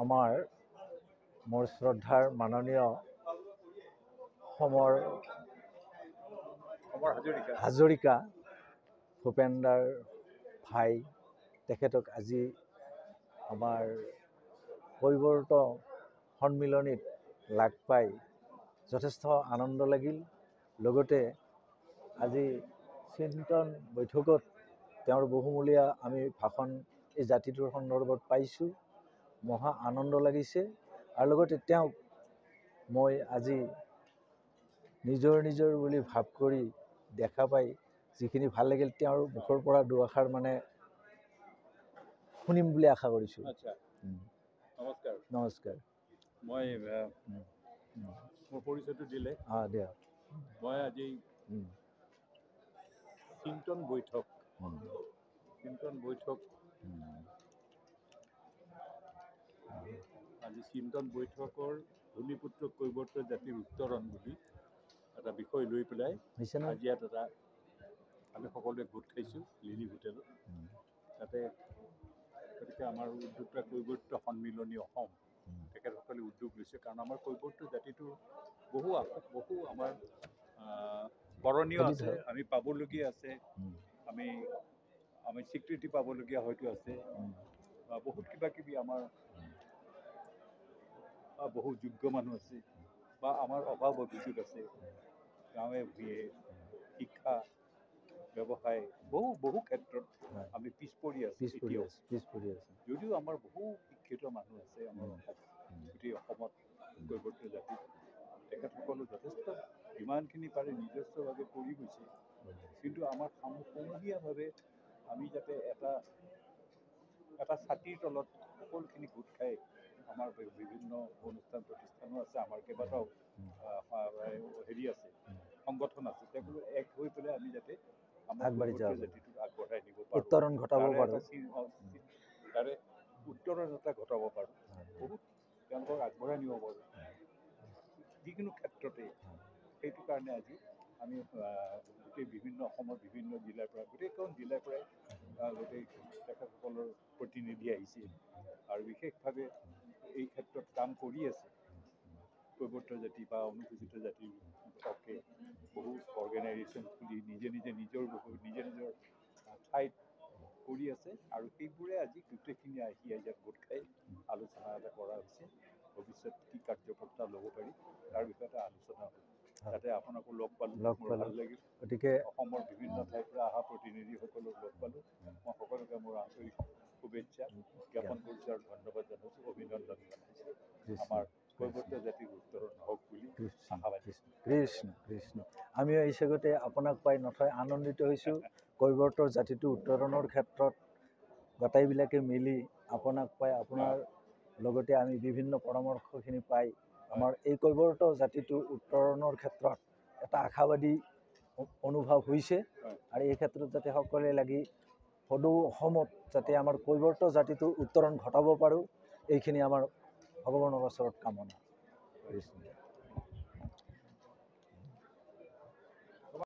আমাৰ মোৰ শ্ৰদ্ধাৰ মাননীয় সমৰ হাজৰিকা ভূপেন্দাৰ ভাই তেখেতক আজি আমাৰ কৈৱৰ্ত সন্মিলনীত লাগ পাই যথেষ্ট আনন্দ লাগিল। লগতে আজি চিন্তন বৈঠকত তেওঁৰ বহুমূলীয়া আমি ভাষণ এই জাতিটোৰ সন্দৰ্ভত পাইছোঁ, মহা আনন্দ লাগিছে। আৰু লগতে তেওঁক মই আজি নিজৰ বুলি ভাৱ কৰি দেখা পাই যিখিনি ভাল লাগিল, তেওঁৰ মুখৰ পৰা দুআষাৰ মানে শুনিম বুলি আশা কৰিছোঁ। নমস্কাৰ। নমস্কাৰ। মই মোৰ পৰিচয়টো দিলে। দিয়ক। মই আজি চিন্তন বৈঠক আজি চিন্তন বৈঠকৰ ভূমিপুত্ৰ কৈৱৰ্ত জাতিৰ উত্তৰণ বুলি এটা বিষয় লৈ পেলাই আজি ইয়াত এটা আমি সকলোৱে গোট খাইছোঁ লিলি হোটেলত। তাতে গতিকে আমাৰ উদ্যোক্তা কৈৱৰ্ত সন্মিলনী অসম তেখেতসকলে উদ্যোগ লৈছে, কাৰণ আমাৰ কৈৱৰ্ত জাতিটোৰ বহু আমাৰ কৰণীয় আছে, আমি পাবলগীয়া আছে, আমি স্বীকৃতি পাবলগীয়া হয়তো আছে, বহুত কিবা কিবি আমাৰ বহু যোগ্য মানুহ আছে বা আমাৰ অভাৱ অভিযোগ আছে। গাঁৱে ভূঞে শিক্ষা ব্যৱসায় বহু ক্ষেত্ৰত আমি পিছ পৰি আছোঁ। যদিও আমাৰ বহু শিক্ষিত মানুহ আছে আমাৰ গোটেই অসমত কৈৱৰ্ত জাতিত, তেখেতসকলো যথেষ্ট যিমানখিনি পাৰে নিজস্বভাৱে কৰি গৈছে। কিন্তু আমাৰ সমূহীয়াভাৱে আমি যাতে এটা ছাতিৰ তলত সকলোখিনি গোট খাই, আমাৰ বিভিন্ন অনুষ্ঠান প্ৰতিষ্ঠানো আছে, আমাৰ কেইবাটাও হেৰি আছে, সংগঠন আছে, তেওঁলোকে এক হৈ পেলাই আমি যাতে আমাৰ কৈৱৰ্ত জাতিটোক আগবঢ়াই নিব পাৰোঁ, উত্তৰণ ঘটাব পাৰোঁ, তাৰে উত্তৰণ এটা ঘটাব পাৰোঁ, বহুত তেওঁলোকক আগবঢ়াই নিব পাৰোঁ যিকোনো ক্ষেত্ৰতে। সেইটো কাৰণে আজি আমি গোটেই অসমৰ বিভিন্ন জিলাৰ পৰা, গোটেইখন জিলাৰ পৰাই গোটেই তেখেতসকলৰ প্ৰতিনিধি আহিছে আৰু বিশেষভাৱে এই ক্ষেত্ৰত কাম কৰি আছে। কৈৱৰ্ত জাতি বা অনুসূচিত জাতিৰ পক্ষে বহু অৰ্গেনাইজেশ্যন খুলি নিজে নিজৰ ঠাইত কৰি আছে, আৰু সেইবোৰে আজি গোটেইখিনি আহি ইয়াত গোট খাই আলোচনা এটা কৰা হৈছে। ভৱিষ্যত কি কাৰ্যকৰ্তা ল'ব পাৰি তাৰ বিষয়ে এটা আলোচনা হ'ল। তাতে আপোনাকো লগ পালোঁ, মোৰ ভাল লাগিল। গতিকে অসমৰ বিভিন্ন ঠাইৰ পৰা অহা প্ৰতিনিধিসকলক লগ পালোঁ। মই সকলোকে মোৰ আন্তৰিক শুভেচ্ছা জ্ঞাপন কৰিছোঁ আৰু ধন্যবাদ জনাইছোঁ, অভিনন্দন জনাইছোঁ। আমাৰ কৈৱৰ্ত জাতিৰ উত্তৰণ হওক বুলি আশাবাদী। কৃষ্ণ। আমিও এই চেগতে আপোনাক পাই নথৈ আনন্দিত হৈছোঁ। কৈৱৰ্তৰ জাতিটো উত্তৰণৰ ক্ষেত্ৰত গোটেইবিলাকে মিলি আপোনাক পাই, আপোনাৰ লগতে আমি বিভিন্ন পৰামৰ্শখিনি পাই আমাৰ এই কৈৱৰ্ত জাতিটো উত্তৰণৰ ক্ষেত্ৰত এটা আশাবাদী অনুভৱ হৈছে। আৰু এই ক্ষেত্ৰত যাতে সকলোৱে লাগি সদৌ অসমত যাতে আমাৰ কৈৱৰ্ত জাতিটো উত্তৰণ ঘটাব পাৰোঁ, এইখিনি আমাৰ ভগৱানৰ ওচৰত কামনা।